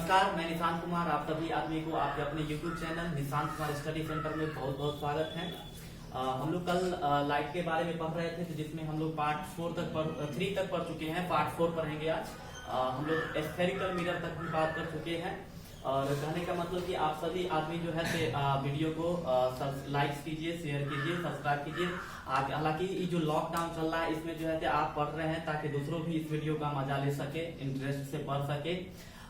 नमस्कार, मैं निशांत कुमार। आप सभी आदमी को आपके अपने YouTube channel Nishant Kumar study centre में बहुत बहुत स्वागत है। हम लोग कल लाइट के बारे में पढ़ रहे थे, तो जिसमें हम लोग पार्ट 3 तक पढ़ चुके हैं। पार्ट 4 पढ़ेंगे आज। हम लोग स्फेरिकल मिरर तक भी बात कर चुके हैं। और कहने का मतलब कि आप सभी आदमी जो है वीडियो को लाइक कीजिए, शेयर कीजिए, सब्सक्राइब कीजिए। हालांकि ये जो लॉकडाउन चल रहा है, इसमें जो है आप पढ़ रहे हैं ताकि दूसरों भी इस वीडियो का मजा ले सके, इंटरेस्ट से पढ़ सके।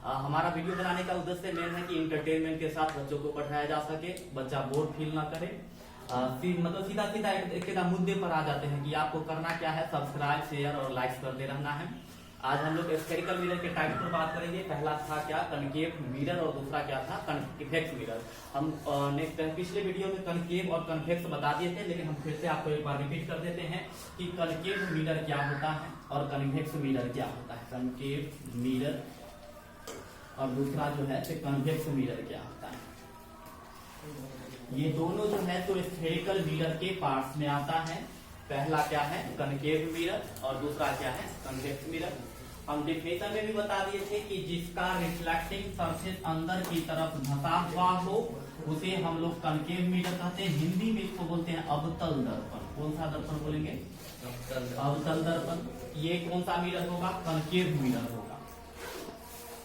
हमारा वीडियो बनाने का उद्देश्य मेन है कि इंटरटेनमेंट के साथ बच्चों को पढ़ाया जा सके, बच्चा बोर फील ना करे। मतलब सीधा सीधा एक मुद्दे पर आ जाते हैं कि आपको करना क्या है, सब्सक्राइब, शेयर और लाइक करते रहना है। आज हम लोग स्फेरिकल मिरर के टाइप पर बात करेंगे। पहला था क्या, कनकेव मिरर, और दूसरा क्या था, कन्वेक्स मिरर। हम पिछले वीडियो में कनकेव और कन्वेक्स बता दिए थे, लेकिन हम फिर से आपको एक बार रिपीट कर देते हैं कि कनकेव मिरर क्या होता है और कन्वेक्स मिरर क्या होता है। कनकेव मिरर और दूसरा जो है कन्वेक्स मिरर क्या होता है। ये दोनों जो है तो स्फेरिकल मिरर के पार्ट्स में आता है। पहला क्या है, कनकेव मिरर, और दूसरा क्या है, कन्वेक्स मिरर। हम डेफिनेशन में भी बता दिए थे कि जिसका रिफ्लेक्टिंग सरफेस अंदर की तरफ धंसा हुआ हो उसे हम लोग कनकेव मिरर कहते हैं। हिंदी में इसको बोलते हैं अवतल दर्पण। कौन सा दर्पण बोलेंगे, अवतल दर्पण। ये कौन सा मिरर होगा, कनकेव मिरर होगा।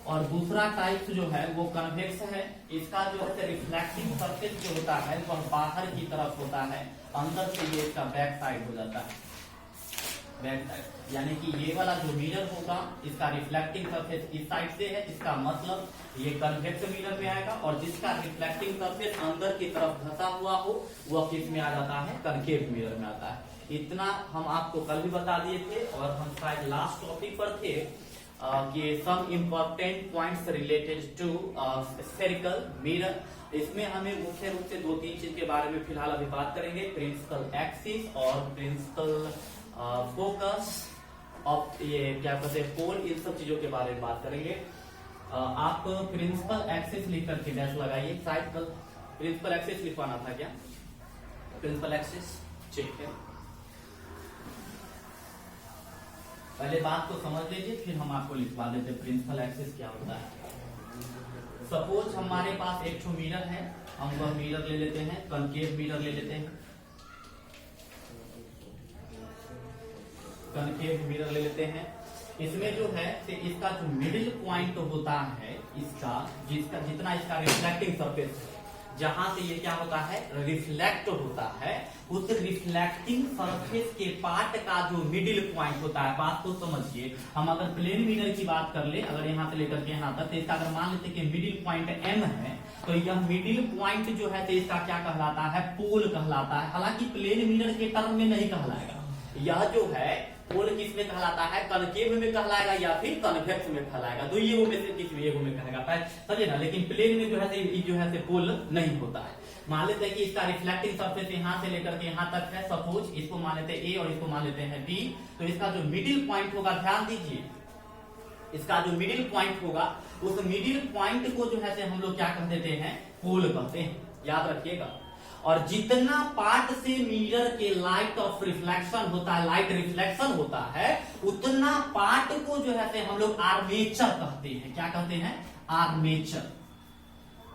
और दूसरा टाइप जो है वो कन्वेक्स है। इसका जो है रिफ्लेक्टिंग सरफेस जो होता है वह बाहर की तरफ होता है, अंदर से ये इसका बैक साइड हो जाता है। बैक साइड यानी कि ये वाला जो मिरर होगा इसका रिफ्लेक्टिंग सरफेस इस साइड से है, इसका मतलब ये कन्वेक्स मिरर में आएगा। और जिसका रिफ्लेक्टिंग सरफेस अंदर की तरफ धंसा हुआ हो वह किस में आ जाता है, कनकेव मिरर में आता है। इतना हम आपको कल भी बता दिए थे। और हम शायद लास्ट टॉपिक पर थे कि some important points related to spherical mirror. इसमें हमें मुख्य रूप से 2-3 चीज के बारे में फिलहाल अभी बात करेंगे। प्रिंसिपल एक्सिस और प्रिंसिपल फोकस ऑफ ये क्या कहते हैं, पोल, इन सब चीजों के बारे में बात करेंगे। आप प्रिंसिपल एक्सिस लिख करके डैश लगाइए। शायद कल प्रिंसिपल एक्सिस लिखवाना था क्या, प्रिंसिपल एक्सिस, ठीक है। पहले बात को समझ लीजिए, फिर हम आपको लिखवा देते प्रिंसिपल एक्सिस क्या होता है। सपोज हमारे पास एक मिरर है, हम वह मिरर ले लेते हैं, कनकेव मिरर ले लेते हैं, कनकेव मिरर ले लेते हैं। इसमें जो है इसका जो मिडिल पॉइंट होता है, इसका जितना इसका रिफ्लेक्टिंग सरफेस है, जहां से ये क्या होता है, रिफ्लेक्ट होता है, उस रिफ्लेक्टिंग सरफेस के पार्ट का जो मिडिल पॉइंट होता है, बात को समझिए। हम अगर प्लेन मिरर की बात कर ले, अगर यहाँ से लेकर के यहाँ तक, तो इसका अगर मान लेते कि मिडिल पॉइंट M है, तो यह मिडिल पॉइंट जो है तो इसका क्या कहलाता है, पोल कहलाता है। हालांकि प्लेन मिरर के टर्म में नहीं कहलाएगा। यह जो है पोल किस में कहलाता है, कनकेव में कहलाएगा या फिर कन्वेक्स में कहलाएगा। तो ये वो में से किस में, ये वो में कहेगा, समझे ना। लेकिन प्लेन में जो है पोल नहीं होता है। मान लेते हैं कि इसका रिफ्लेक्टिंग सरफेस यहाँ से लेकर के यहाँ तक है। सपोज इसको मान लेते हैं A और इसको मान लेते हैं B। तो इसका जो मिडिल पॉइंट होगा, ध्यान दीजिए, इसका जो मिडिल पॉइंट होगा, उस मिडिल पॉइंट को जो है हम लोग क्या कह देते हैं, पोल कहते हैं, याद रखिएगा। और जितना पार्ट से मिरर के लाइट ऑफ रिफ्लेक्शन होता है, लाइट रिफ्लेक्शन होता है, उतना पार्ट को जो है हम लोग आर्मेचर कहते हैं। क्या कहते हैं, आर्मेचर।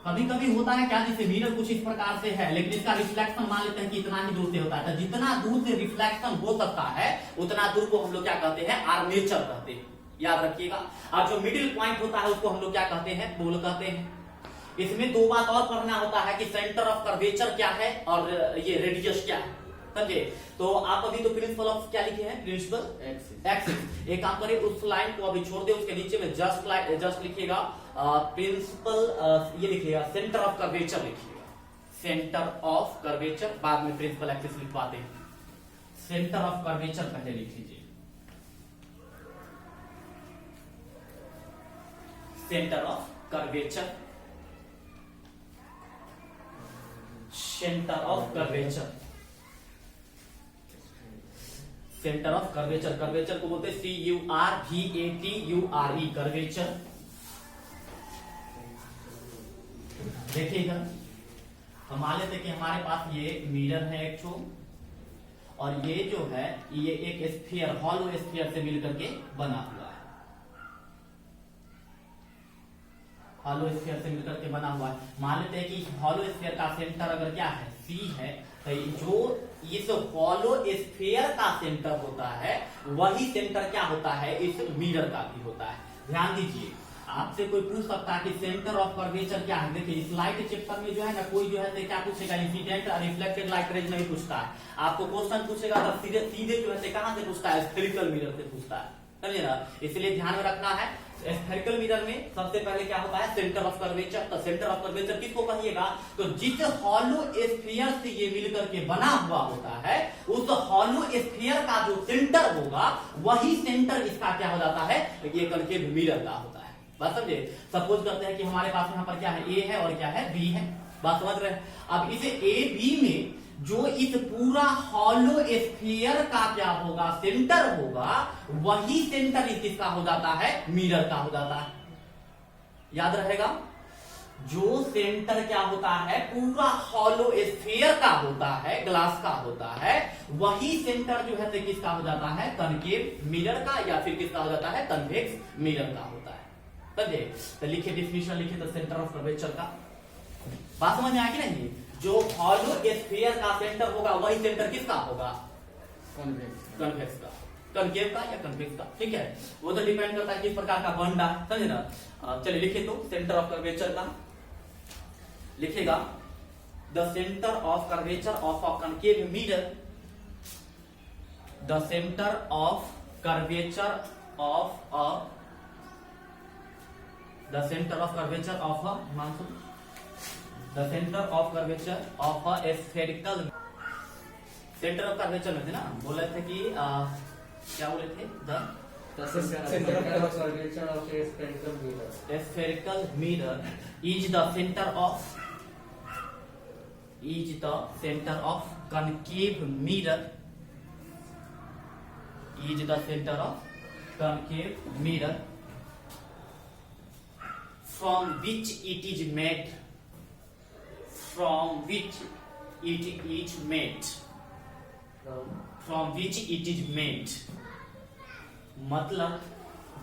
कभी कभी होता है क्या, जैसे मिरर कुछ इस प्रकार से है, लेकिन इसका रिफ्लेक्शन मान लेते हैं कि इतना ही दूर से होता है। तो जितना दूर से रिफ्लेक्शन हो सकता है उतना दूर को हम लोग क्या कहते हैं, आर्मेचर कहते हैं, याद रखिएगा। और जो मिडिल पॉइंट होता है उसको हम लोग क्या कहते हैं, पोल कहते हैं। इसमें 2 बात और पढ़ना होता है कि सेंटर ऑफ कर्वेचर क्या है और ये रेडियस क्या है, समझे। तो आप अभी तो प्रिंसिपल ऑफ क्या लिखे हैं, प्रिंसिपल एक्सिस। एक काम करिए, उस लाइन को अभी छोड़ दे, उसके नीचे में जस्ट लिखिएगा प्रिंसिपल, ये लिखिएगा सेंटर ऑफ कर्वेचर लिखिएगा, सेंटर ऑफ कर्वेचर। बाद में प्रिंसिपल एक्सिस लिखवाते हैं। सेंटर ऑफ कर्वेचर पहले लिख लीजिए, centre of curvature, centre of curvature, centre of curvature. Curvature को बोलते हैं CURVATURE, कर्वेचर। देखिएगा, हम मान लेते कि हमारे पास ये मिरर है एक ठो, और ये जो है ये एक स्फीयर, हॉलो स्फीयर से मिलकर के बना हुआ है। हॉलो स्फीयर से मिलकर के बना हुआ है। मान लेते हैं कि हॉलो स्फीयर का सेंटर अगर क्या है सी है, तो जो इस हॉलो स्फीयर का सेंटर होता है वही सेंटर क्या होता है इस मिरर का भी होता है। ध्यान दीजिए, आपसे कोई पूछ सकता है कि सेंटर ऑफ कर्वेचर क्या है। देखिए इस लाइट चैप्टर में जो है ना कोई जो है क्या पूछेगा, इंसिडेंट और रिफ्लेक्टेड लाइट रेज नहीं पूछता है। आपको क्वेश्चन पूछेगा तो सीधे सीधे जो है कहां से पूछता है, स्फेरिकल मिरर से पूछता है, समझे ना। इसलिए ध्यान में रखना है, स्फेरिकल मिरर में सबसे पहले क्या होता है सेंटर ऑफ कर्वेचर। तो सेंटर ऑफ कर्वेचर किसको कहिएगा, तो जिस हॉलो स्फीयर से ये मिलकर के बना हुआ होता है उस हॉलो स्फीयर का जो सेंटर होगा वही सेंटर इसका क्या हो जाता है, ये कनकेव मिरर का होता है। बात समझे। सपोज करते हैं कि हमारे पास यहाँ पर क्या है, ए है और क्या है, बी है। बात समझ रहे हैं। अब इसे ए बी में जो इस पूरा हॉलो स्फीयर का क्या होगा, सेंटर होगा, वही सेंटर इसका हो जाता है मिरर का हो जाता है। याद रहेगा, जो सेंटर क्या होता है पूरा हॉलो स्फीयर का होता है, ग्लास का होता है, वही सेंटर जो है किसका हो जाता है, कनकेव मिरर का, या फिर किसका हो जाता है, कन्वेक्स मिरर का होता है। समझे। तो लिखिए डिफिनेशन, लिखिए द सेंटर ऑफ कर्वेचर का। बात समझ में आया कि नहीं। जो हॉलो स्फीयर का सेंटर होगा वही सेंटर किसका होगा, कन्वेक्स का, कनकेव का या कन्वेक्स का। ठीक है, वो तो डिपेंड करता है किस प्रकार का बन रहा है, समझे ना। चलिए लिखिए तो सेंटर ऑफ कर्वेचर का लिखेगा the centre of curvature of a concave mirror, the centre of curvature of a the center of curvature of a the center of curvature of a spherical center of curvature में थे ना, बोले थे कि क्या बोले थे, the center of curvature of a spherical mirror. A spherical mirror is the center of concave mirror, is the center of concave mirror from which it is made, from which it is made, from which it is made। मतलब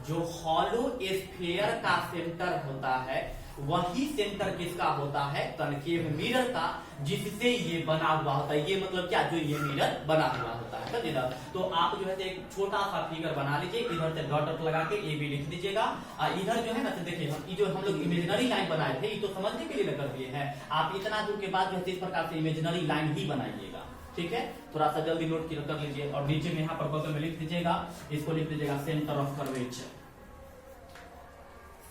जो hollow sphere का centre होता है वही centre किसका होता है, concave mirror का, जिससे ये बना हुआ होता है। ये मतलब क्या, जो ये मिरर बना हुआ होता है, समझे ना। तो आप जो है एक छोटा सा फिगर बना लीजिए, इधर से डॉट लगा के ए बी लिख दीजिएगा। इधर जो है ना, तो देखिए हम जो हम लोग इमेजिनरी लाइन बनाए थे ये तो समझने के लिए कर दिए हैं। आप इतना दूर के बाद जो है इस प्रकार से इमेजिनरी लाइन ही बनाइएगा। ठीक है, थोड़ा सा जल्दी नोट कर लीजिए। और नीचे में यहाँ पर बगल में लिख दीजिएगा, इसको लिख दीजिएगा centre of curvature,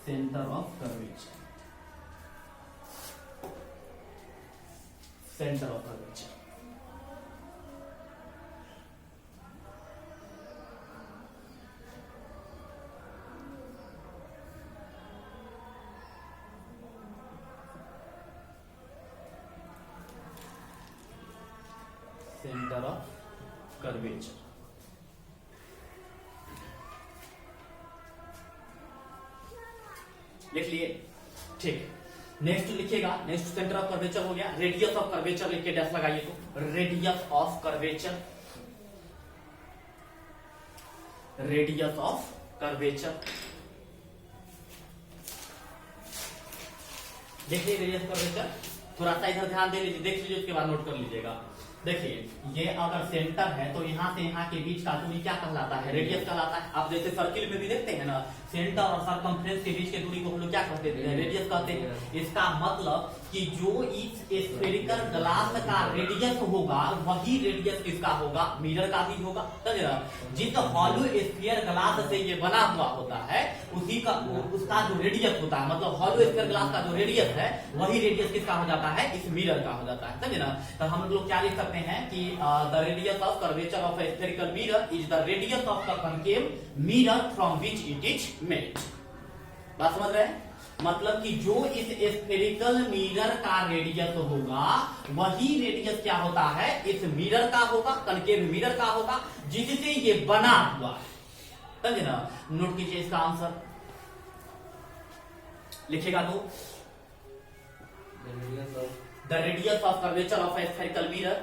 centre of curvature, centre of curvature. Centre of curvature. लिख लिए, ठीक। नेक्स्ट लिखिएगा, नेक्स्ट सेंटर ऑफ कर्वेचर हो गया। रेडियस ऑफ कर्वेचर लिख के डैश लगाइए तो radius of curvature, radius of curvature देखिए, रेडियस कर्वेचर। थोड़ा सा इधर ध्यान दे लीजिए, देख लीजिए, उसके बाद नोट कर लीजिएगा। देखिए ये अगर सेंटर है तो यहाँ से यहाँ के बीच का दूरी क्या कहलाता है, रेडियस कहलाता है। आप जैसे सर्किल में भी देखते हैं ना, सेंटर और सरकमफ्रेंस के बीच के दूरी को हम लोग क्या कहते हैं, रेडियस कहते हैं। इसका मतलब कि जो इस स्फेरिकल ग्लास का रेडियस होगा वही रेडियस किसका होगा, मिरर का भी होगा। जिस हॉलो स्फीयर ग्लास से ये बना हुआ होता है उसी का उसका जो रेडियस होता है, मतलब हॉलो स्फीयर ग्लास का जो रेडियस है वही रेडियस किसका हो जाता है, इस मिरर का हो जाता है। समझे ना। तो हम लोग क्या लिख सकते हैं कि the radius of curvature of A spherical mirror is the radius of the concave mirror from which it is made. बात समझ रहे हैं। मतलब कि जो इस स्फेरिकल मिरर का रेडियस होगा वही रेडियस क्या होता है, इस मिरर का होगा, कनकेव मिरर का होगा, जिससे ये बना हुआ है। समझे ना। नोट कीजिए इसका आंसर लिखेगा तो the radius of curvature of A spherical mirror,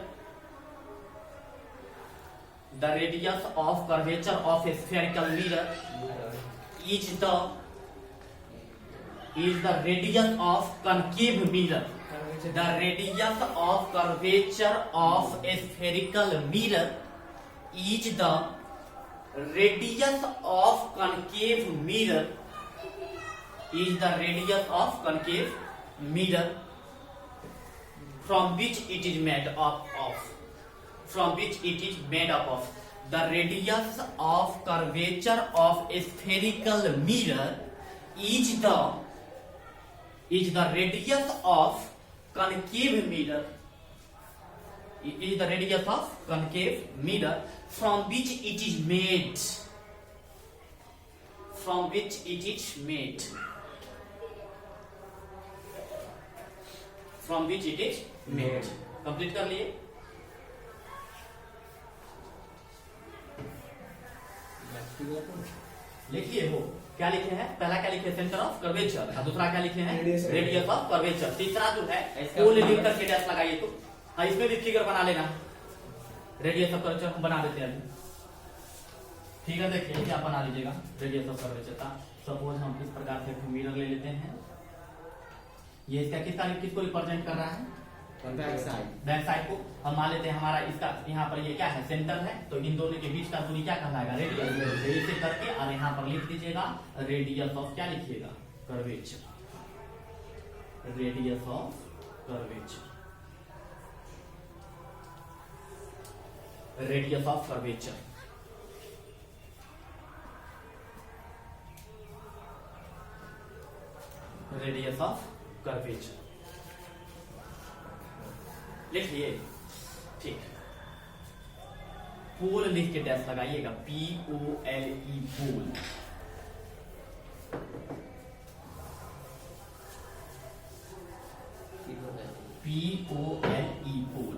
the radius of curvature of A spherical mirror is the is the radius of concave mirror. The radius of curvature of a spherical mirror is the radius of concave mirror is the radius of concave mirror from which it is made up of. From which it is made up of. The radius of curvature of a spherical mirror is the radius of concave mirror. Is the radius of concave mirror from which it is made. From which it is made. From which it is made. Complete कर लिए. लिखिए हो क्या लिखे हैं. पहला क्या लिखे सेंटर ऑफ कर्वेचर और दूसरा क्या लिखे हैं रेडियस ऑफ कर्वेचर. तीसरा जो है वो लिख करके डैश लगाइए. तो इसमें भी फिगर बना लेना. रेडियस ऑफ कर्वेचर हम बना देते हैं. फिगर देखिए क्या बना लीजिएगा. रेडियस ऑफ कर्वेचर का सपोज हम इस प्रकार से मिरर ले लेते हैं. ये इसका किसको रिप्रेजेंट कर रहा है. बैक साइड को हम मान लेते हैं. हमारा इसका यहाँ पर ये क्या है सेंटर है. तो इन दोनों के बीच का दूरी क्या कहलाएगा रेडियस. इसे करके और यहाँ पर लिख दीजिएगा रेडियस ऑफ क्या लिखिएगा curvature. Radius of curvature. Radius of curvature. Radius of curvature लिखिए. ठीक. पोल लिख के डैश लगाइएगा. POLE पोल. POLE पोल.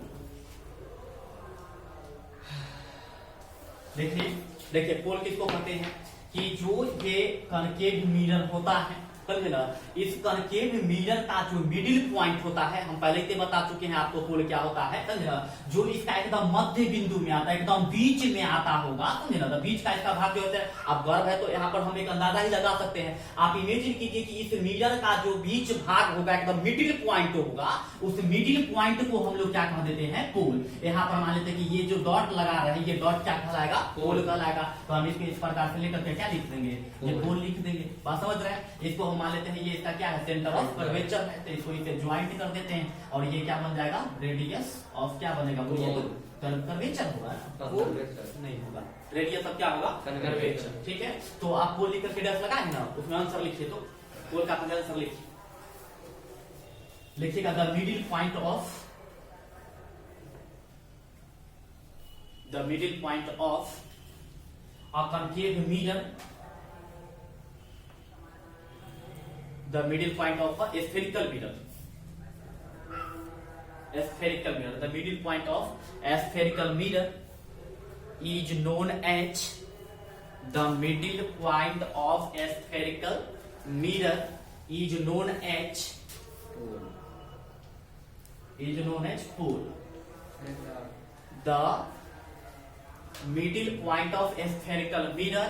देखिए पोल किसको कहते हैं कि जो ये कनकेव मिरर होता है समझे ना. इस कनकेव मिरर का जो मिडिल पॉइंट होता है हम पहले ही बता चुके हैं आपको पोल क्या होता है समझे ना. जो इसका एकदम मध्य बिंदु में आता है एकदम बीच में आता होगा समझे ना. तो बीच का इसका भाग जो होता है अब गर्व है तो यहाँ पर हम एक अंदाजा ही लगा सकते हैं. आप इमेजिन कीजिए कि इस मिरर का जो बीच भाग होगा एकदम मिडिल पॉइंट होगा. उस मिडिल पॉइंट को हम लोग क्या कह देते हैं पोल. यहाँ पर मान लेते हैं कि ये जो डॉट लगा रहे हैं ये डॉट क्या कहलाएगा पोल कहलाएगा. तो हम इसको इस प्रकार से लेकर के क्या लिख देंगे ये पोल लिख देंगे. बात समझ रहे हैं. इसको मान लेते हैं ये इसका क्या है सेंटर ऑफ कर्वेचर है. तो इसको इसे ज्वाइंट कर देते हैं और ये क्या बन जाएगा रेडियस ऑफ क्या बनेगा वो ये तो कर्वेचर होगा नहीं होगा. रेडियस ऑफ क्या होगा कर्वेचर. ठीक है. तो आप पोल लिख करके डैश लगाए ना उसमें आंसर लिखिए. तो पोल का आंसर लिखिएगा the middle point of a concave mirror. The middle point of a spherical mirror. Spherical mirror. The middle point of a spherical mirror is known as the middle point of a spherical mirror is known as pole. The middle point of a spherical mirror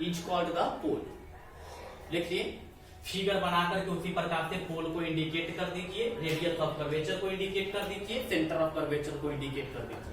is called the pole. लिखिए figure बनाकर के उसी प्रकार से पोल को indicate कर दीजिए. Radius of curvature को इंडिकेट कर दीजिए. सेंटर ऑफ कर्वेचर को इंडिकेट कर दीजिए.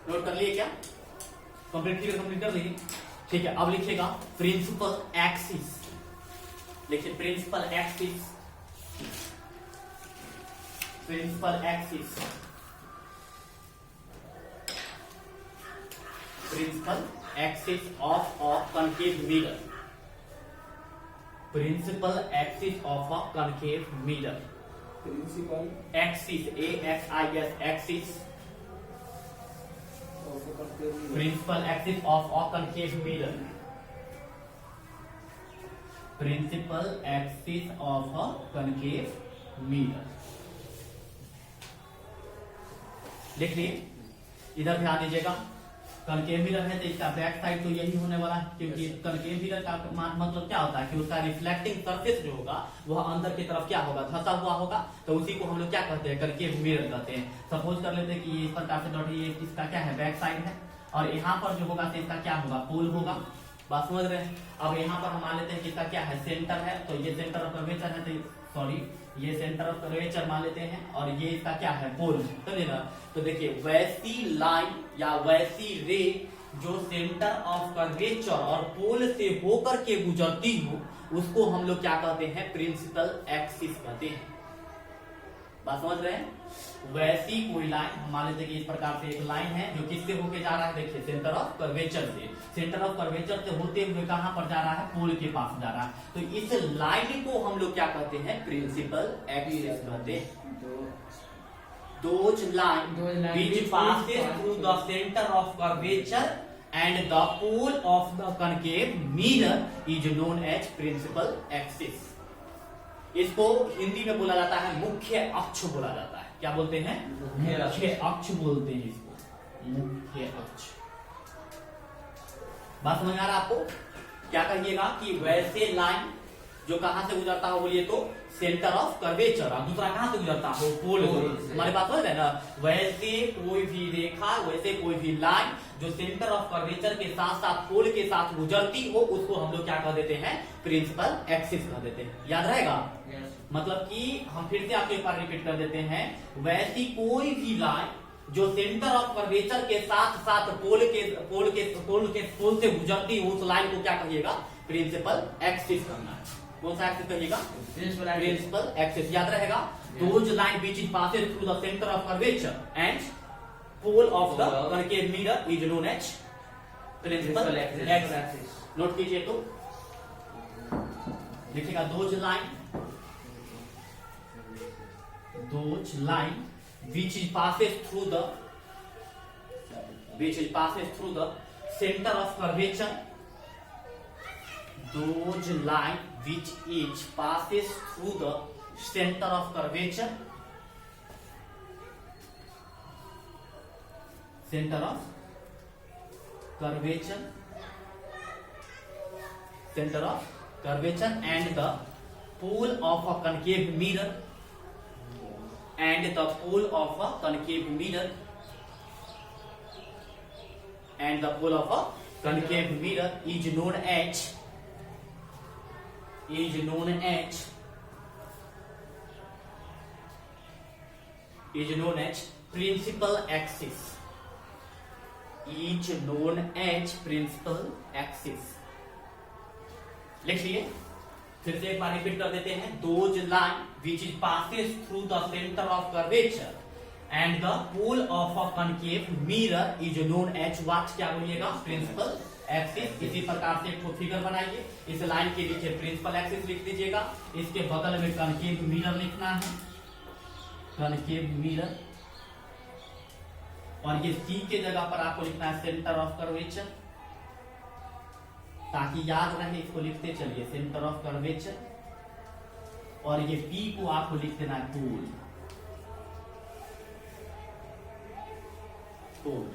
नोट कर लिए क्या. कंप्लीट कर लिए. ठीक है. अब लिखिएगा प्रिंसिपल एक्सिस. लिखिए principal axis. Principal axis. Principal axis of a concave mirror. Principal axis of a concave mirror. Principal axis, AXIS, axis, of a concave mirror. Principal axis of a concave mirror, principal axis of a concave mirror. लिख लिए, इधर ध्यान दीजिएगा। Concave mirror है तो इसका back side तो यही होने वाला है, क्योंकि कनकेव मिरर का मतलब क्या होता है कि उसका रिफ्लेक्टिंग सरफेस जो होगा वह अंदर की तरफ क्या होगा, धंसा हुआ होगा, तो उसी को हम लोग क्या कहते हैं, कनकेव मिरर कहते हैं। सपोज कर लेते हैं कि इस प्रकार से डॉट, ये इसका क्या है, बैक साइड है, और यहाँ पर जो होगा तो इसका क्या होगा, पोल होगा। बात समझ रहे हैं। अब यहाँ पर हम मान लेते हैं कि इसका क्या है, सेंटर है, तो ये सेंटर ऑफ कर्वेचर है, तो सॉरी ये सेंटर ऑफ कर्वेचर मान लेते हैं, और ये इसका क्या है, पोल है, समझे ना। तो देखिए वैसी लाइन या वैसी रे जो सेंटर ऑफ कर्वेचर और पोल से होकर के गुजरती हो, उसको हम लोग क्या कहते हैं, प्रिंसिपल एक्सिस कहते हैं। बात समझ रहे हैं। वैसी कोई लाइन मान लेते हैं कि इस प्रकार से एक लाइन है जो किससे होके जा रहा है, देखिए सेंटर ऑफ कर्वेचर से, सेंटर ऑफ कर्वेचर से होते हुए कहां पर जा रहा है, पोल के पास जा रहा है। तो इस लाइन को हम लोग क्या कहते हैं, प्रिंसिपल एक्सिस कहते हैं। Those line which passes through the center of curvature and the pole of the concave mirror is known as principal axis. इसको हिंदी में बोला जाता है मुख्य अक्ष बोला जाता है। क्या बोलते हैं, मुख्य अक्ष बोलते हैं इसको, मुख्य अक्ष। बात समझ आ रहा है आपको। क्या कहिएगा कि वैसे लाइन जो कहां से गुजरता हो, बोलिए तो सेंटर ऑफ कर्वेचर, और दूसरा कहां से गुजरता हो, पोल से। हमारी बात समझ रहे ना। वैसे कोई भी रेखा, वैसे कोई भी लाइन जो सेंटर ऑफ कर्वेचर के साथ साथ पोल के साथ गुजरती हो, उसको हम लोग क्या कह देते हैं, प्रिंसिपल एक्सिस कह देते हैं। याद रहेगा। मतलब कि हम फिर से आपको एक बार रिपीट कर देते हैं, वैसी कोई भी लाइन जो सेंटर ऑफ कर्वेचर के साथ साथ पोल से गुजरती हो, उस लाइन को क्या कहिएगा, प्रिंसिपल एक्सिस करना है। कौन सा एक्सिस कहिएगा, प्रिंसिपल एक्सिस। याद रहेगा। Those line which passes through the center of curvature and pole of the concave mirror is known as principal axis. Note कीजिए तो लिखिएगा, those line which passes through the center of curvature, those line which passes through the center of curvature, and the pole of a concave mirror, is known as principal axis. Is known as principal axis. लिख लिए। फिर से एक बार repeat कर देते हैं। Those line which passes through the center of curvature and the pole of a concave mirror is known as what? क्या बोलिएगा, प्रिंसिपल एक्सिस। इसी प्रकार से एक फिगर बनाइए। इस लाइन के नीचे प्रिंसिपल एक्सिस लिख दीजिएगा, इसके बगल में कनकेव मिरर लिखना है, कनकेव मिरर, और ये सी के जगह पर आपको लिखना है सेंटर ऑफ कर्वेचर, ताकि याद रहे। इसको लिखते चलिए, सेंटर ऑफ कर्वेचर, और ये पी को आपको लिख देना है पोल।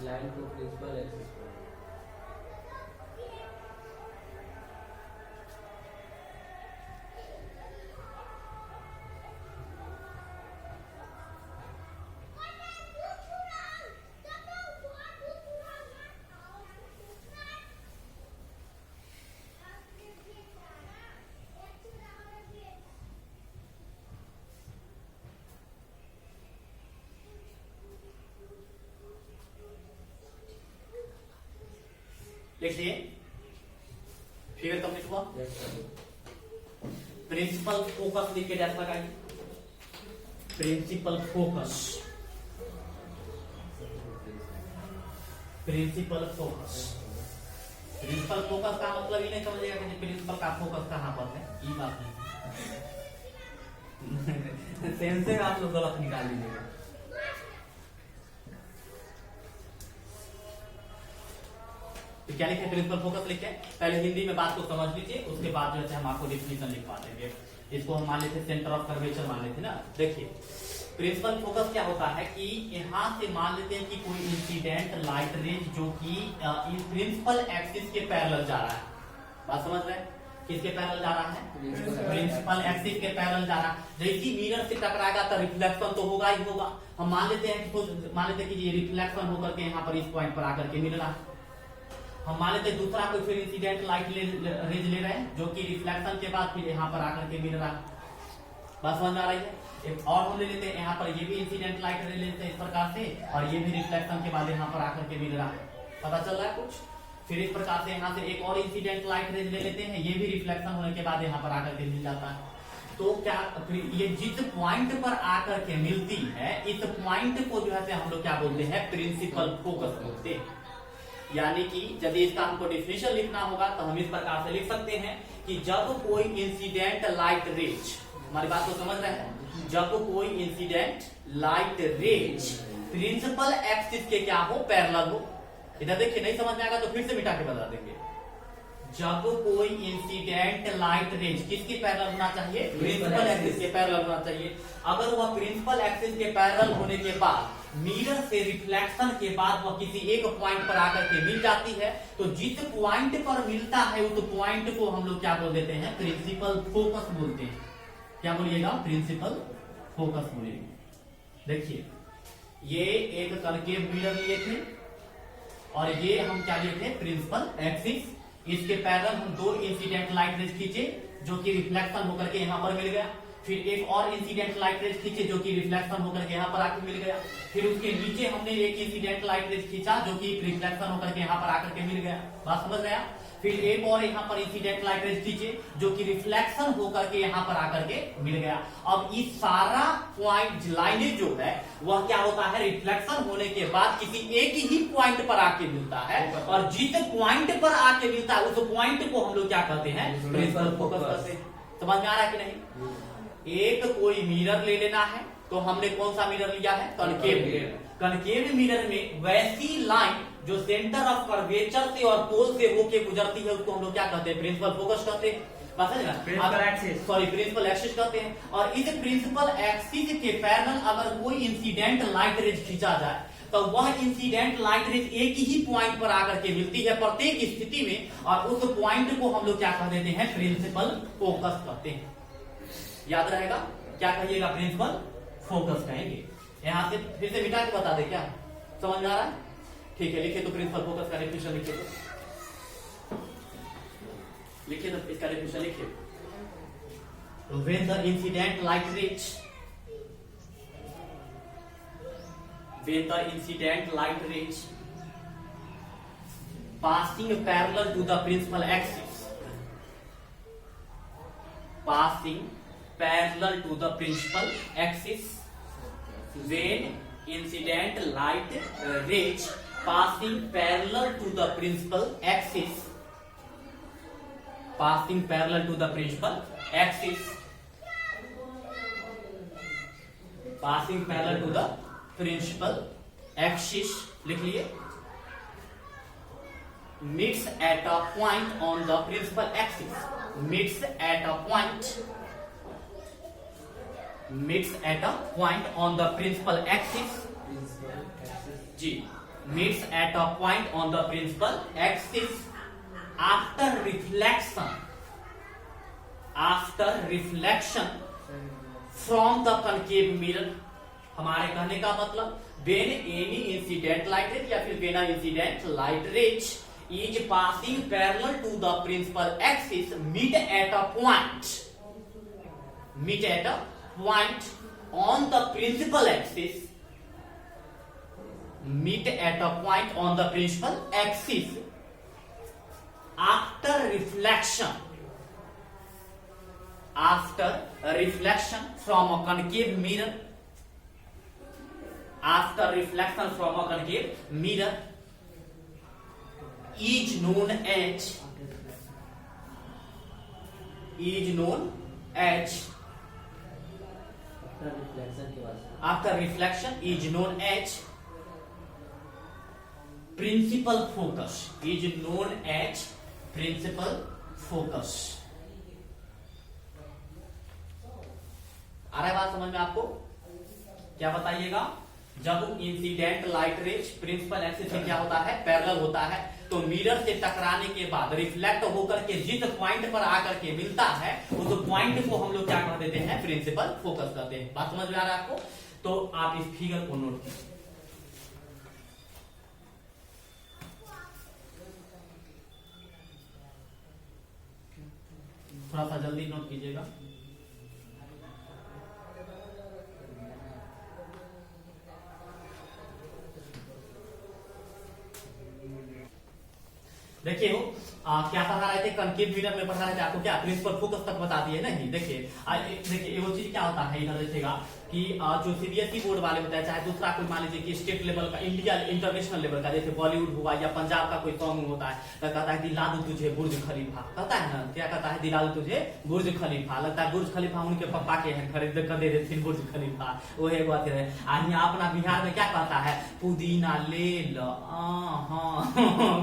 लाइन को प्रिंसिपल एक्सिस लिखिए। फिगर कंप्लीट हुआ। प्रिंसिपल फोकस लिख के डैश लगाइए, principal focus. Principal focus. Principal focus का मतलब ही नहीं समझेगा कि प्रिंसिपल का फोकस कहाँ पर है, ये बात नहीं। सेंस से आप लोग गलत निकाल लीजिएगा। तो क्या लिखे, प्रिंसिपल फोकस लिखे। पहले हिंदी में बात को समझ लीजिए, उसके बाद जो है हम आपको डिफिनीशन लिखवा देंगे। इसको हम मान लेते सेंटर ऑफ कर्वेचर मान लेते ना। देखिए प्रिंसिपल फोकस क्या होता है कि यहां से मान लेते हैं कि कोई इंसिडेंट लाइट रेज जो कि प्रिंसिपल एक्सिस के पैरेलल जा रहा है। बात समझ रहे हैं, किसके पैरेलल जा रहा है, प्रिंसिपल एक्सिस के पैरेलल जा रहा है। जैसे मिरर से टकराएगा तो रिफ्लेक्शन तो होगा ही होगा। हम मान लेते हैं कि ये रिफ्लेक्शन होकर के यहाँ पर इस पॉइंट पर आकर के मिल रहा है। हम मान लेते हैं दूसरा कोई फिर इंसिडेंट लाइट रेज ले रहे हैं जो कि रिफ्लेक्शन के बाद फिर यहाँ पर आकर के मिल रहा है। बात समझ आ रही है। एक और हम ले लेते हैं, यहाँ पर ये भी इंसिडेंट लाइट रेज लेते हैं इस प्रकार से, और ये भी रिफ्लेक्शन के बाद यहाँ पर आकर के मिल रहा है। पता चल रहा है कुछ। फिर इस प्रकार से यहाँ से एक और इंसिडेंट लाइट रेज ले लेते हैं, ये भी रिफ्लेक्शन होने के बाद यहाँ पर आकर के मिल जाता है। तो क्या ये जिस पॉइंट पर आकर के मिलती है, इस पॉइंट को जो है हम लोग क्या बोलते हैं, प्रिंसिपल फोकस बोलते हैं। यानी कि यदि इसका हमको डिफिनेशन लिखना होगा तो हम इस प्रकार से लिख सकते हैं कि जब कोई इंसिडेंट लाइट रेज, हमारी बात को समझ रहे हैं, जब कोई incident light rays principal axis के क्या हो, पैरेलल हो। इधर देखिए नहीं समझ में आएगा तो फिर से मिटा के बता देंगे। जब कोई इंसिडेंट लाइट रेज किसके पैरेलल होना चाहिए, प्रिंसिपल एक्सिस के पैरेलल होना चाहिए। अगर वह प्रिंसिपल एक्सिस के पैरेलल होने के बाद मिरर से रिफ्लेक्शन के बाद वह किसी एक पॉइंट पर आकर के मिल जाती है, तो जिस पॉइंट पर मिलता है उस पॉइंट को हम लोग क्या बोल देते हैं, प्रिंसिपल फोकस बोलते हैं। क्या बोलिएगा, प्रिंसिपल फोकस बोलिएगा। देखिए ये एक कनकेव मिरर लिए थे और ये हम क्या लिए थे, प्रिंसिपल एक्सिस। इसके पैरेलल हम दो इंसिडेंट लाइट रेज खींचे जो कि रिफ्लेक्शन होकर के यहाँ पर मिल गया। फिर एक और इंसिडेंट लाइट रेज खींचे जो कि रिफ्लेक्शन होकर के यहाँ पर आकर मिल गया। फिर उसके नीचे हमने एक इंसिडेंट लाइट रेज खींचा जो कि रिफ्लेक्शन होकर के यहाँ पर आकर के मिल गया। बात समझ गया। फिर एक और यहाँ पर इंसिडेंट लाइट रेज खींचे जो कि रिफ्लेक्शन होकर के यहाँ पर आकर के मिल गया। अब इस सारा पॉइंट लाइनेज जो है वह क्या होता है, रिफ्लेक्शन होने के बाद किसी एक ही पॉइंट पर आके मिलता है, और जिस पॉइंट पर आके मिलता है उस पॉइंट को हम लोग क्या कहते हैं, प्रिंसिपल फोकस कहते हैं। समझ में आ रहा है कि नहीं। एक कोई मिरर ले लेना है, तो हमने कौन सा मिरर लिया है, कनकेव। कनकेव मिरर में वैसी लाइन जो सेंटर ऑफ कर्वेचर से और पोल से होके गुजरती है उसको हम लोग क्या कहते हैं, प्रिंसिपल फोकस कहते हैं। प्रिंसिपल एक्सिस कहते हैं। और इस प्रिंसिपल एक्सिस के पैरेलल अगर कोई इंसिडेंट लाइट रेज खींचा जाए तो वह इंसिडेंट लाइट रेज एक ही पॉइंट पर आकर के मिलती है प्रत्येक स्थिति में, और उस पॉइंट को हम लोग क्या कह देते हैं, प्रिंसिपल फोकस कहते हैं। याद रहेगा, क्या कहिएगा, प्रिंसिपल फोकस कहेंगे। यहां से फिर से मिटा के बता दे, क्या समझ में आ रहा है। ठीक है, लिखिए तो प्रिंसिपल फोकस का डेफिनेशन लिखिए, तो इसका डेफिनेशन लिखिए। When the incident light reach, when the incident light reach passing parallel to the principal axis, passing parallel to the principal axis, when incident light reach passing parallel to the principal axis, passing parallel to the principal axis, passing parallel to the principal axis, लिख लिए, meets at a point on the principal axis, meets at a point, meets at a point on the principal axis, ji, meets at a point on the principal axis after reflection, after reflection from the concave mirror। हमारे कहने का मतलब when any incident light ray या फिर when an incident light ray is passing parallel to the principal axis meet at a point, meet at a point on the principal axis, meet at a point on the principal axis after reflection, after reflection from a concave mirror, after reflection from a concave mirror, is known as after reflection के बाद after reflection is known as principal focus, is known as principal focus। आ रहा है बात समझ में आपको? क्या बताइएगा? जब incident light rays principal axis से क्या होता है, पैरेलल होता है, तो मिरर से टकराने के बाद रिफ्लेक्ट होकर के जिस पॉइंट पर आकर के मिलता है उस पॉइंट को हम लोग क्या कह देते हैं, प्रिंसिपल फोकस कहते हैं। बात समझ में आ रहा है आपको? तो आप इस फिगर को नोट कीजिए। थोड़ा सा जल्दी नोट कीजिएगा। देखिए वो क्या पढ़ा रहे थे, कनकेव मिरर में पढ़ा रहे थे आपको, क्या प्रिंसिपल फोकस तक बता दिए नहीं। देखिए देखिए वो चीज क्या होता है, इधर देखिएगा कि जो सीबीएसई बोर्ड वाले होता है, चाहे दूसरा कोई मान लीजिए कि स्टेट लेवल का, इंडिया इंटरनेशनल लेवल का, जैसे बॉलीवुड हुआ या पंजाब का कोई सॉन्ग होता है, तो कहता है दिला दूं तुझे बुर्ज खलीफा, कहता है ना, क्या कहता है, दिला दूं तुझे बुर्ज खलीफा। लगता है बुर्ज खलीफा उनके पापा के हैं, खरीद कर दे देते बुर्ज खलीफा, वो एक बात है। आज यहाँ अपना बिहार में क्या कहता है, पुदीना ले लो,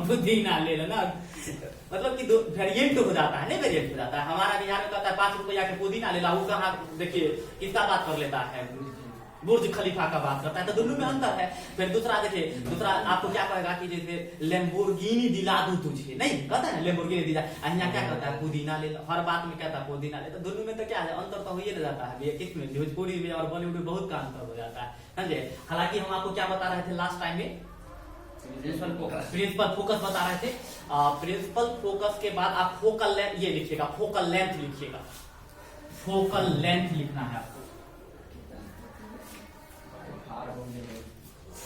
पुदीना ले लो ना, मतलब कि वेरिएंट हो जाता है, नहीं वेरिएंट हो जाता है। हमारा बिहार में कहता है 5 रुपया के पुदीना ले ला, वो कहाँ देखिए किसका बात कर लेता है, बुर्ज खलीफा का बात करता है, तो दोनों में अंतर है। फिर दूसरा देखिए, दूसरा आपको क्या कहेगा कि जैसे लेम्बोर्गिनी दिला दूं तुझे, नहीं कहता है लेम्बोर्गिनी दिला, यहाँ क्या कहता है, पुदीना ले लो, हर बात में कहता है पुदीना ले। तो दोनों में तो क्या है, अंतर तो हो ही जाता है, किसमें, भोजपुरी में और बॉलीवुड में बहुत का अंतर हो जाता है, समझे। हालांकि हम आपको क्या बता रहे थे लास्ट टाइम में, प्रिंसिपल फोकस बता रहे थे। प्रिंसिपल फोकस के बाद आप फोकल लेंथ ये लिखिएगा, फोकल लेंथ लिखिएगा, फोकल लेंथ लिखना है आपको,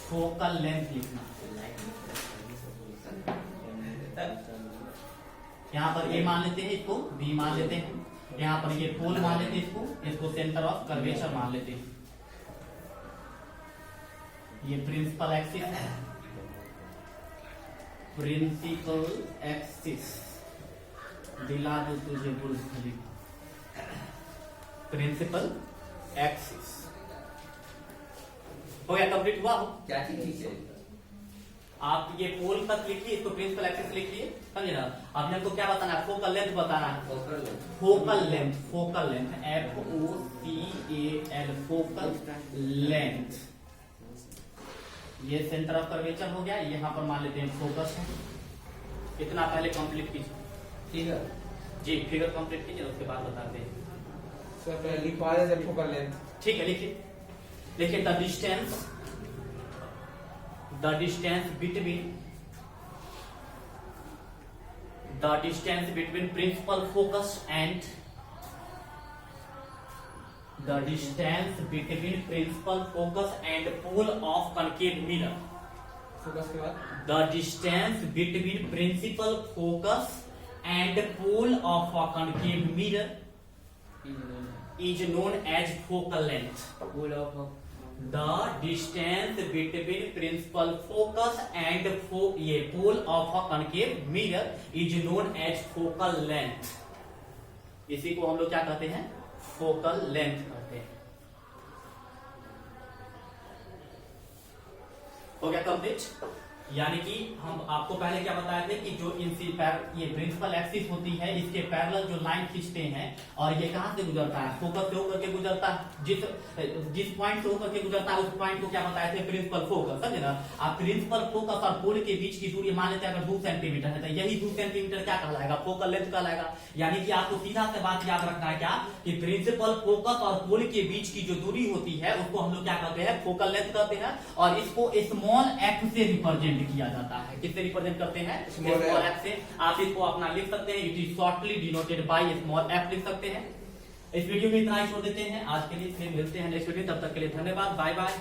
फोकल लेंथ लिखना। यहाँ पर ए मान लेते हैं, इसको बी मान लेते हैं, यहाँ पर ये पोल मान लेते हैं, इसको सेंटर ऑफ कर्वेचर मान लेते हैं। ये प्रिंसिपल एक्सिस है, प्रिंसिपल एक्सिस, दिला दो तुझे बुर्ज खलीफा, प्रिंसिपल एक्सिस हो गया, कंप्लीट हुआ हो। क्या चीज है? आप ये पोल तक लिखिए, इसको प्रिंसिपल एक्सिस लिखिए, समझे ना। अब हमको क्या बताना है, फोकल लेंथ बताना है, focal length, focal length, FOCAL, focal length. ये सेंटर ऑफ कर्वेचर हो गया, यहाँ पर मान लेते हैं फोकस है। इतना पहले कंप्लीट कीजिए, फिगर जी फिगर कंप्लीट कीजिए, उसके बाद बताते हैं। सर लिखवा दे फोकल लेंथ, ठीक है, लिखिए लिखिए, the distance between principal focus and pole of concave mirror. Focus के बाद The distance between principal focus and pole of a concave mirror is known as focal length. The distance between principal focus and pole of a concave mirror is known as focal length. इसी को हम लोग क्या कहते हैं, focal length कहते हैं। हो गया कंप्लीट। यानी कि हम आपको पहले क्या बताए थे कि जो ये प्रिंसिपल एक्सिस होती है, इसके पैरेलल जो लाइन खींचते हैं, और ये कहां से गुजरता है, फोकस से होकर के गुजरता है, जिस पॉइंट से होकर के गुजरता है उस पॉइंट को क्या बताए थे, प्रिंसिपल फोकस, समझे ना। आप प्रिंसिपल फोकस और पोल के बीच की दूरी मान लेते हैं अगर 2 सेंटीमीटर है, तो यही 2 सेंटीमीटर क्या कहलाएगा, फोकल लेंथ कहलाएगा। यानी कि आपको सीधा से बात याद रखना है क्या, कि प्रिंसिपल फोकस और पोल के बीच की जो दूरी होती है उसको हम लोग क्या कहते हैं, फोकल लेंथ कहते हैं, और इसको स्मॉल एफ से रिप्रेजेंट किया जाता है। किससे रिप्रेजेंट करते हैं, स्मॉल एफ से। आप इसको अपना लिख सकते हैं, it is shortly denoted by small F लिख सकते हैं। इस वीडियो में इतना ही छोड़ देते हैं आज के लिए, फिर मिलते हैं नेक्स्ट वीडियो, तब तक के लिए धन्यवाद, बाय बाय।